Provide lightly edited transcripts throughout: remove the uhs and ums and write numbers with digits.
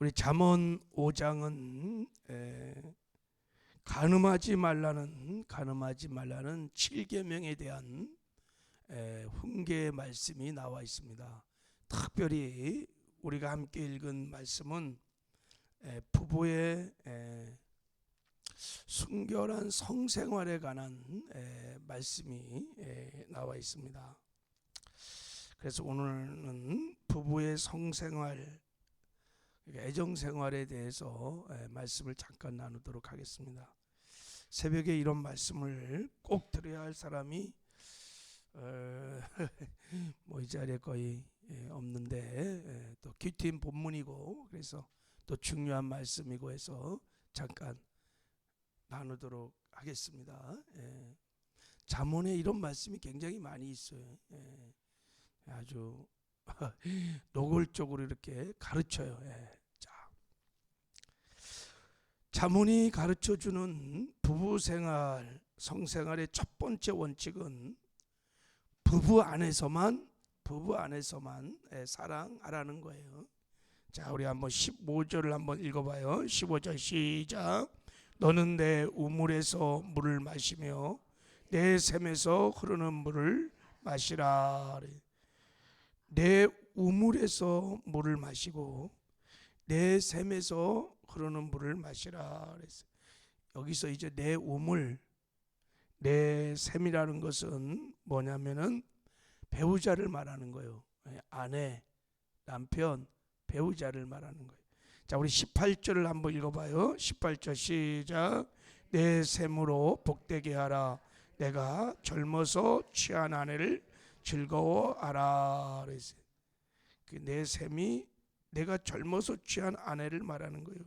우리 잠언 5장은 간음하지 말라는 7계명에 대한 훈계의 말씀이 나와 있습니다. 특별히 우리가 함께 읽은 말씀은 부부의 순결한 성생활에 관한 말씀이 나와 있습니다. 그래서 오늘은 부부의 성생활, 애정생활에 대해서 말씀을 잠깐 나누도록 하겠습니다. 새벽에 이런 말씀을 꼭 들어야 할 사람이 이 자리에 거의 없는데 또 귀트인 본문이고 그래서 또 중요한 말씀이고 해서 잠깐 나누도록 하겠습니다. 잠언에 이런 말씀이 굉장히 많이 있어요. 아주 노골적으로 이렇게 가르쳐요. 잠언이 가르쳐주는 부부생활, 성생활의 첫 번째 원칙은 부부 안에서만 사랑하라는 거예요. 자, 우리 한번 15절을 한번 읽어봐요. 15절 시작. 너는 내 우물에서 물을 마시며 내 샘에서 흐르는 물을 마시라. 내 우물에서 물을 마시고 내 샘에서 흐르는 물을 마시라 그랬어요. 여기서 이제 내 우물, 내 샘이라는 것은 뭐냐면은 배우자를 말하는 거예요. 아내, 남편, 배우자를 말하는 거예요. 자, 우리 18절을 한번 읽어봐요. 18절 시작. 내 샘으로 복되게 하라. 내가 젊어서 취한 아내를 즐거워하라 그랬어요. 내 샘이 내가 젊어서 취한 아내를 말하는 거예요.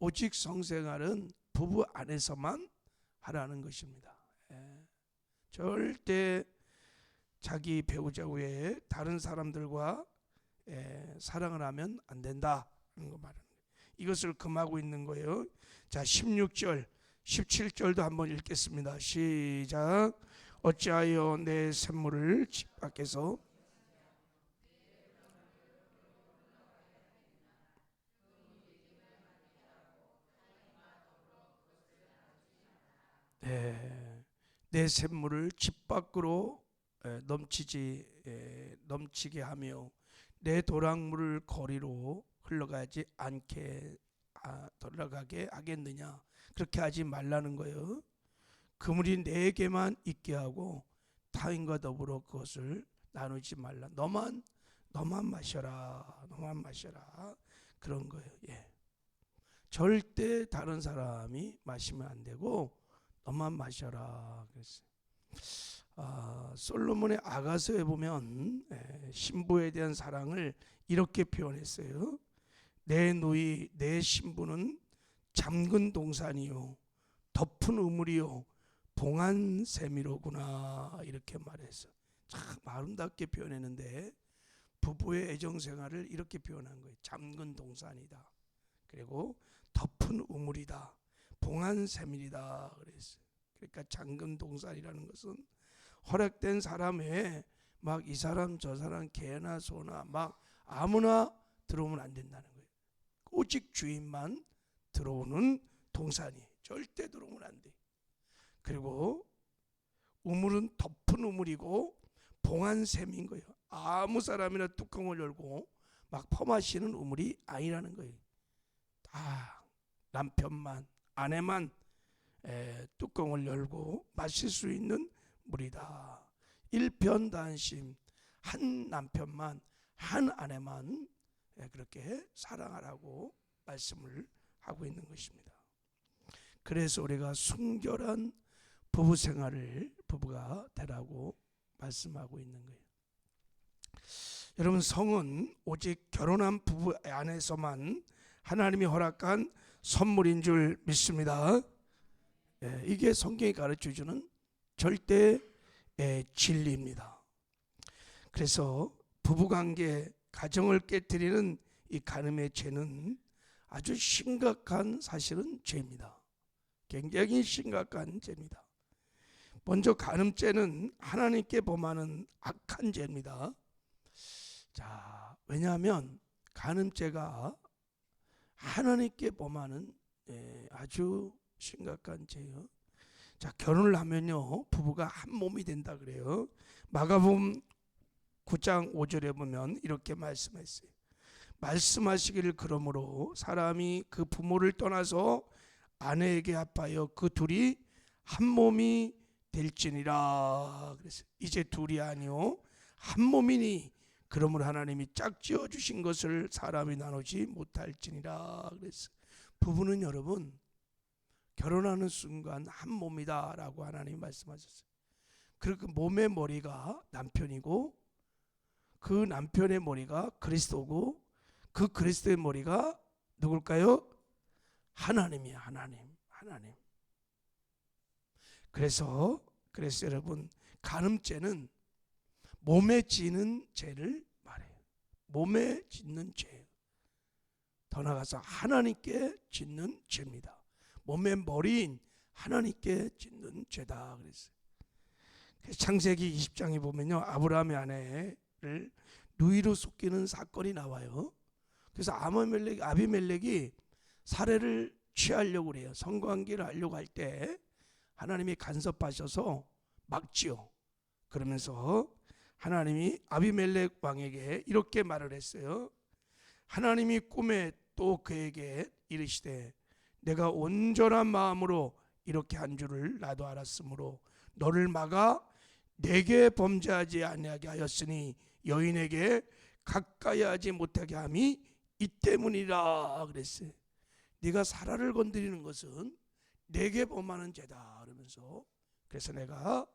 오직 성생활은 부부 안에서만 하라는 것입니다. 절대 자기 배우자 외에 다른 사람들과 사랑을 하면 안 된다는 거 말하는 거예요. 이것을 금하고 있는 거예요. 자, 16절 17절도 한번 읽겠습니다. 시작. 어찌하여 내 샘물을 집 밖에서 내 샘물을 집 밖으로 넘치게 하며 내 도랑물을 거리로 흘러가지 않게 돌아가게 하겠느냐. 그렇게 하지 말라는 거예요. 그물이 내게만 있게 하고 타인과 더불어 그것을 나누지 말라. 너만 마셔라. 그런 거예요. 절대 다른 사람이 마시면 안 되고 너만 마셔라 그랬어요. 솔로몬의 아가서에 보면 신부에 대한 사랑을 이렇게 표현했어요. 내 누이 내 신부는 잠근 동산이요 덮은 우물이요 봉한 샘이로구나 이렇게 말했어. 참 아름답게 표현했는데 부부의 애정생활을 이렇게 표현한 거예요. 잠근 동산이다. 그리고 덮은 우물이다. 봉한 샘이다 그랬어요. 그러니까 잠금 동산이라는 것은 허락된 사람 외에 막 이 사람 저 사람 개나 소나 막 아무나 들어오면 안 된다는 거예요. 오직 주인만 들어오는 동산이 절대 들어오면 안 돼. 그리고 우물은 덮은 우물이고 봉한 샘인 거예요. 아무 사람이나 뚜껑을 열고 막 퍼마시는 우물이 아니라는 거예요. 다 남편만 아내만 뚜껑을 열고 마실 수 있는 물이다. 일편단심, 한 남편만 한 아내만 그렇게 사랑하라고 말씀을 하고 있는 것입니다. 그래서 우리가 순결한 부부가 되라고 말씀하고 있는 거예요. 여러분, 성은 오직 결혼한 부부 안에서만 하나님이 허락한 선물인 줄 믿습니다. 이게 성경이 가르쳐주는 절대 진리입니다. 그래서 부부관계, 가정을 깨뜨리는 이 간음의 죄는 아주 심각한 사실은 죄입니다. 굉장히 심각한 죄입니다. 먼저 간음죄는 하나님께 범하는 악한 죄입니다. 자, 왜냐하면 간음죄가 하나님께 범하는 아주 심각한 죄요. 자, 결혼을 하면요 부부가 한 몸이 된다 그래요. 마가복음 9장 5절에 보면 이렇게 말씀했어요. 말씀하시기를 그러므로 사람이 그 부모를 떠나서 아내에게 합하여 그 둘이 한 몸이 될지니라 그랬어요. 이제 둘이 아니요 한 몸이니 그러므로 하나님이 짝지어 주신 것을 사람이 나누지 못할지니라 그랬어요. 부부는 여러분 결혼하는 순간 한 몸이다라고 하나님 말씀하셨어요. 그리고 그 몸의 머리가 남편이고 그 남편의 머리가 그리스도고 그 그리스도의 머리가 누굴까요? 하나님이야. 하나님. 그래서 여러분 간음죄는 몸에 지는 죄를 말해요. 몸에 짓는 죄. 더 나아가서 하나님께 짓는 죄입니다. 몸의 머리인 하나님께 짓는 죄다 그랬어요. 창세기 20장에 보면요 아브라함의 아내를 누이로 속이는 사건이 나와요. 그래서 아비멜렉이 살해를 취하려고 그래요. 성관계를 하려고 할 때 하나님이 간섭하셔서 막지요. 그러면서 하나님이 아비멜렉 왕에게 이렇게 말을 했어요. 하나님이 꿈에 또 그에게 이르시되 내가 온전한 마음으로 이렇게 한 줄을 나도 알았으므로 너를 막아 내게 범죄하지 아니하게 하였으니 여인에게 가까이 하지 못하게 함이 이 때문이라 그랬어요. 네가 사라를 건드리는 것은 내게 범하는 죄다 그러면서 그래서 내가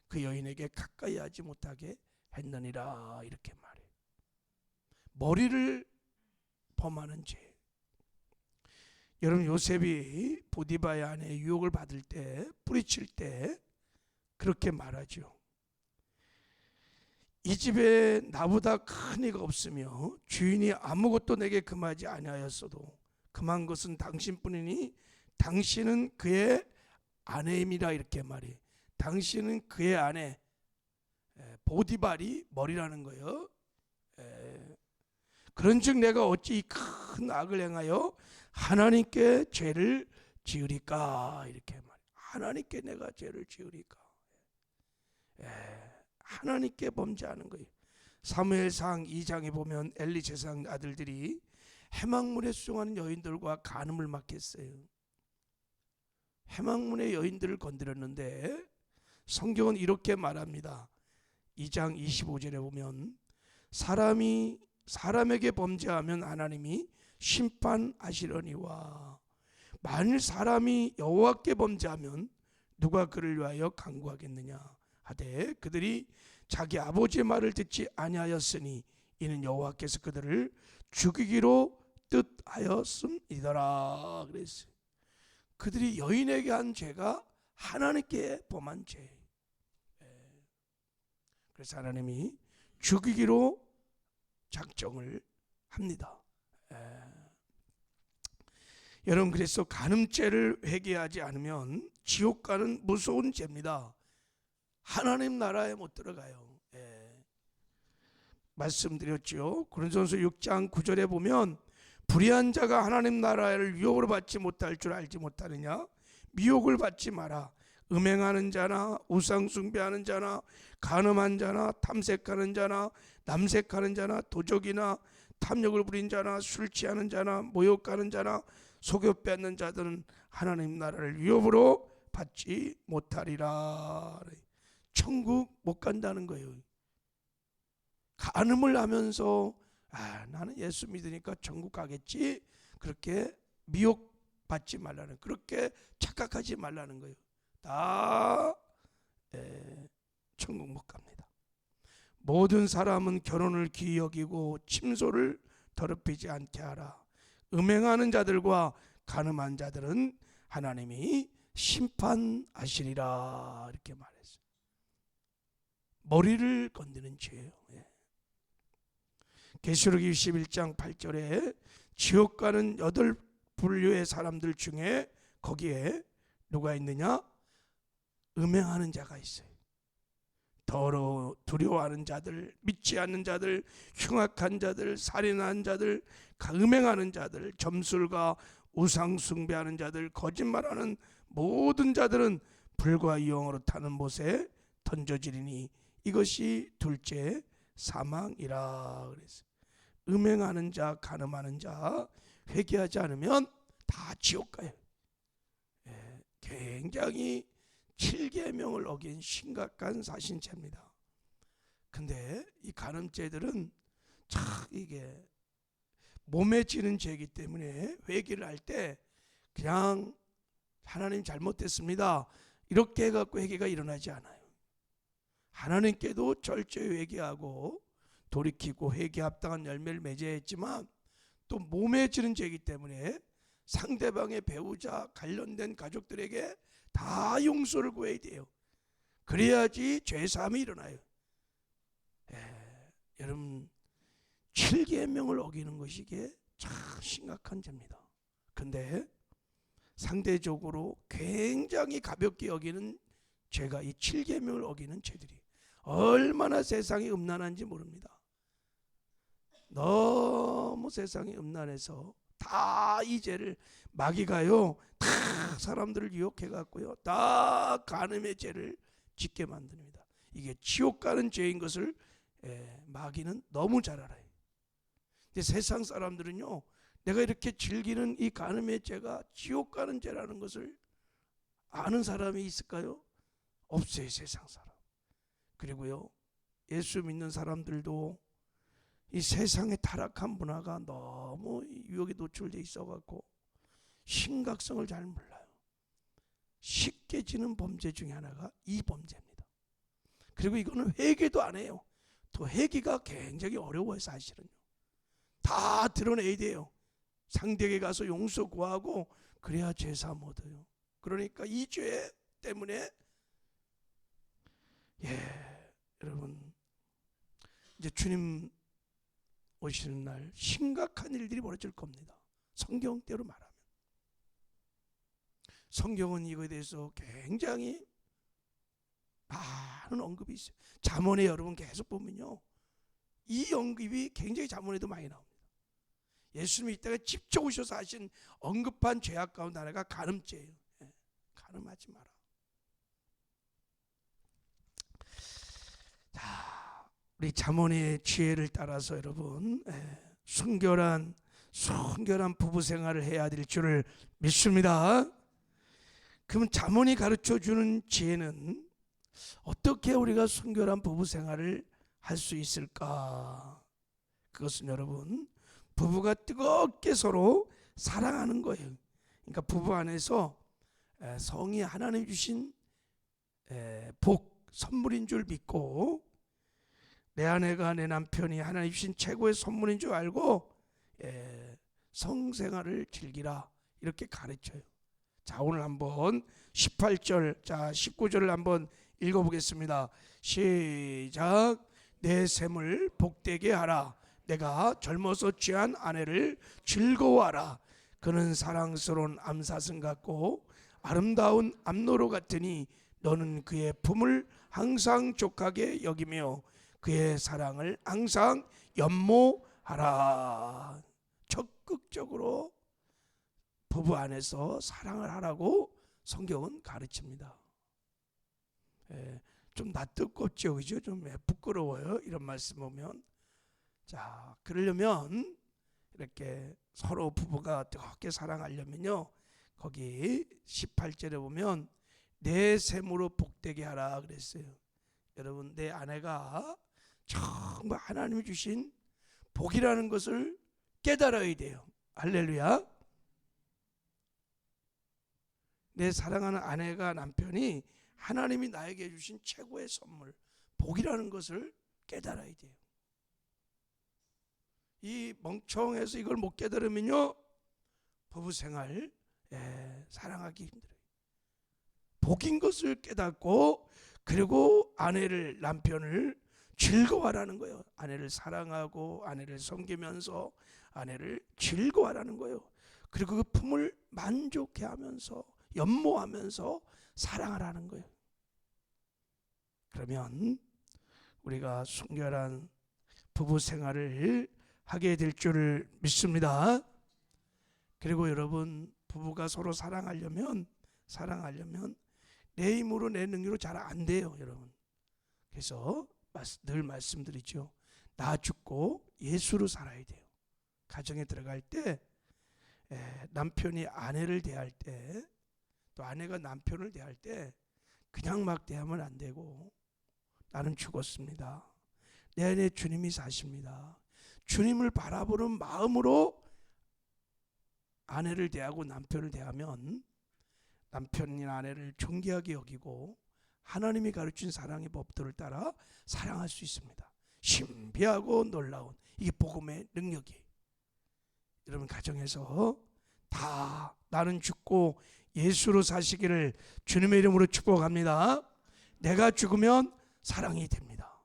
그 여인에게 가까이 하지 못하게 했느니라 이렇게 말해요. 머리를 범하는 죄. 여러분 요셉이 보디바의 아내의 유혹을 받을 때 뿌리칠 때 그렇게 말하죠. 이 집에 나보다 큰 이가 없으며 주인이 아무것도 내게 금하지 아니하였어도 금한 것은 당신뿐이니 당신은 그의 아내임이라 이렇게 말해. 당신은 그의 아내. 보디발이 머리라는 거예요. 그런즉 내가 어찌 큰 악을 행하여 하나님께 죄를 지으리까 이렇게 말해. 하나님께 내가 죄를 지으리까. 하나님께 범죄하는 거예요. 사무엘상 2장에 보면 엘리 제사장 아들들이 해망문에 수종하는 여인들과 간음을 막 했어요. 해망문의 여인들을 건드렸는데 성경은 이렇게 말합니다. 2장 25절에 보면 사람이 사람에게 범죄하면 하나님이 심판하시려니와 만일 사람이 여호와께 범죄하면 누가 그를 위하여 간구하겠느냐 하되 그들이 자기 아버지의 말을 듣지 아니하였으니 이는 여호와께서 그들을 죽이기로 뜻하였음이더라 그랬어요. 그들이 여인에게 한 죄가 하나님께 범한 죄. 그래서 하나님이 죽이기로 작정을 합니다. 여러분 그래서 간음죄를 회개하지 않으면 지옥 가는 무서운 죄입니다. 하나님 나라에 못 들어가요. 말씀드렸죠. 고린도전서 6장 9절에 보면 불의한 자가 하나님 나라를 유혹으로 받지 못할 줄 알지 못하느냐. 미혹을 받지 마라. 음행하는 자나 우상 숭배하는 자나 간음한 자나 탐색하는 자나 남색하는 자나 도적이나 탐욕을 부린 자나 술 취하는 자나 모욕하는 자나 속여 빼앗는 자들은 하나님 나라를 유업으로 받지 못하리라. 천국 못 간다는 거예요. 간음을 하면서 나는 예수 믿으니까 천국 가겠지 그렇게 미혹받지 말라는, 그렇게 착각하지 말라는 거예요. 다 천국 못 갑니다. 모든 사람은 결혼을 귀히 여기고 침소를 더럽히지 않게 하라. 음행하는 자들과 간음한 자들은 하나님이 심판하시리라 이렇게 말했어요. 머리를 건드는 죄예요. 계시록 21장 8절에 지옥 가는 8분류의 사람들 중에 거기에 누가 있느냐? 음행하는 자가 있어요. 두려워하는 자들, 믿지 않는 자들, 흉악한 자들, 살인하는 자들, 음행하는 자들, 점술과 우상 숭배하는 자들, 거짓말하는 모든 자들은 불과 유황으로 타는 못에 던져지리니 이것이 둘째 사망이라 그랬어요. 음행하는 자, 간음하는 자 회개하지 않으면 다 지옥 가요. 굉장히 7계명을 어긴 심각한 사신죄입니다. 근데 이 간음죄들은 참 이게 몸에 지는 죄이기 때문에 회개를 할 때 그냥 하나님 잘못됐습니다 이렇게 해갖고 회개가 일어나지 않아요. 하나님께도 철저히 회개하고 돌이키고 회개 합당한 열매를 맺어야 했지만 또 몸에 지는 죄이기 때문에 상대방의 배우자 관련된 가족들에게 다 용서를 구해야 돼요. 그래야지 죄사함이 일어나요. 여러분 7계명을 어기는 것이 이게 참 심각한 죄입니다. 근데 상대적으로 굉장히 가볍게 여기는 죄가 이 7계명을 어기는 죄들이 얼마나 세상이 음란한지 모릅니다. 너무 세상이 음란해서 다 이 죄를 마귀가요 다 사람들을 유혹해 갖고요 다 간음의 죄를 짓게 만듭니다. 이게 지옥 가는 죄인 것을 마귀는 너무 잘 알아요. 근데 세상 사람들은요 내가 이렇게 즐기는 이 간음의 죄가 지옥 가는 죄라는 것을 아는 사람이 있을까요? 없어요. 세상 사람. 그리고요 예수 믿는 사람들도 이 세상의 타락한 문화가 너무 유혹에 노출돼 있어갖고 심각성을 잘 몰라요. 쉽게 지는 범죄 중에 하나가 이 범죄입니다. 그리고 이거는 회개도 안 해요. 또 회개가 굉장히 어려워요. 사실은요 다 드러내야 돼요. 상대에게 가서 용서 구하고 그래야 죄사함 얻어요. 그러니까 이 죄 때문에 여러분 이제 주님 오시는 날 심각한 일들이 벌어질 겁니다. 성경대로 말하면 성경은 이거에 대해서 굉장히 많은 언급이 있어요. 잠언에 여러분 계속 보면요 이 언급이 굉장히 잠언에도 많이 나옵니다. 예수님이 이때가 직접 오셔서 하신 언급한 죄악 가운데 하나가 간음죄예요. 간음하지 마라. 자, 우리 잠언의 지혜를 따라서 여러분 순결한 부부 생활을 해야 될 줄을 믿습니다. 그럼 잠언이 가르쳐주는 지혜는 어떻게 우리가 순결한 부부 생활을 할 수 있을까? 그것은 여러분 부부가 뜨겁게 서로 사랑하는 거예요. 그러니까 부부 안에서 성이 하나님 주신 복 선물인 줄 믿고 내 아내가 내 남편이 하나님 주신 최고의 선물인 줄 알고 성생활을 즐기라 이렇게 가르쳐요. 자 오늘 한번 18절 19절을 한번 읽어보겠습니다. 시작. 내 샘을 복되게 하라. 내가 젊어서 취한 아내를 즐거워하라. 그는 사랑스러운 암사슴 같고 아름다운 암노루 같으니 너는 그의 품을 항상 족하게 여기며 그의 사랑을 항상 연모하라. 적극적으로 부부 안에서 사랑을 하라고 성경은 가르칩니다. 좀 낯뜨겁죠, 그죠? 좀 부끄러워요. 이런 말씀 보면. 자, 그러려면 이렇게 서로 부부가 뜨겁게 사랑하려면요, 거기 18절에 보면 내 샘으로 복되게 하라 그랬어요. 여러분, 내 아내가 정말 하나님이 주신 복이라는 것을 깨달아야 돼요. 할렐루야. 내 사랑하는 아내가, 남편이 하나님이 나에게 주신 최고의 선물, 복이라는 것을 깨달아야 돼요. 이 멍청해서 이걸 못 깨달으면요, 부부생활 사랑하기 힘들어요. 복인 것을 깨닫고, 그리고 아내를, 남편을 즐거워하라는 거예요. 아내를 사랑하고 아내를 섬기면서 아내를 즐거워하라는 거예요. 그리고 그 품을 만족해 하면서 연모하면서 사랑하라는 거예요. 그러면 우리가 순결한 부부 생활을 하게 될 줄을 믿습니다. 그리고 여러분, 부부가 서로 사랑하려면 내 힘으로 내 능력으로 잘 안 돼요, 여러분. 그래서 늘 말씀드리죠. 나 죽고 예수로 살아야 돼요. 가정에 들어갈 때 남편이 아내를 대할 때, 또 아내가 남편을 대할 때 그냥 막 대하면 안 되고, 나는 죽었습니다. 내 안에 주님이 사십니다. 주님을 바라보는 마음으로 아내를 대하고 남편을 대하면 남편이나 아내를 존귀하게 여기고 하나님이 가르친 사랑의 법도를 따라 사랑할 수 있습니다. 신비하고 놀라운 이게 복음의 능력이에요. 여러분, 가정에서 다 나는 죽고 예수로 사시기를 주님의 이름으로 축복합니다. 내가 죽으면 사랑이 됩니다.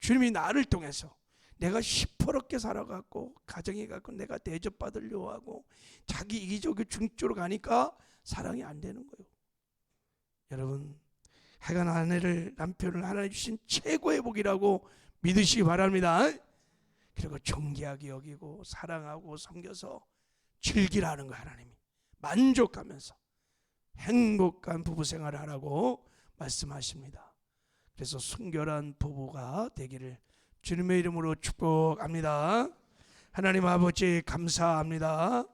주님이 나를 통해서 내가 시퍼렇게 살아갖고 가정에 갖고 내가 대접받으려고 하고 자기 이기적인 중쪽으로 가니까 사랑이 안 되는 거예요. 여러분, 해간 아내를, 남편을 하나님 주신 최고의 복이라고 믿으시기 바랍니다. 그리고 존귀하게 여기고 사랑하고 섬겨서 즐기라는 거, 하나님이 만족하면서 행복한 부부 생활을 하라고 말씀하십니다. 그래서 순결한 부부가 되기를 주님의 이름으로 축복합니다. 하나님 아버지, 감사합니다.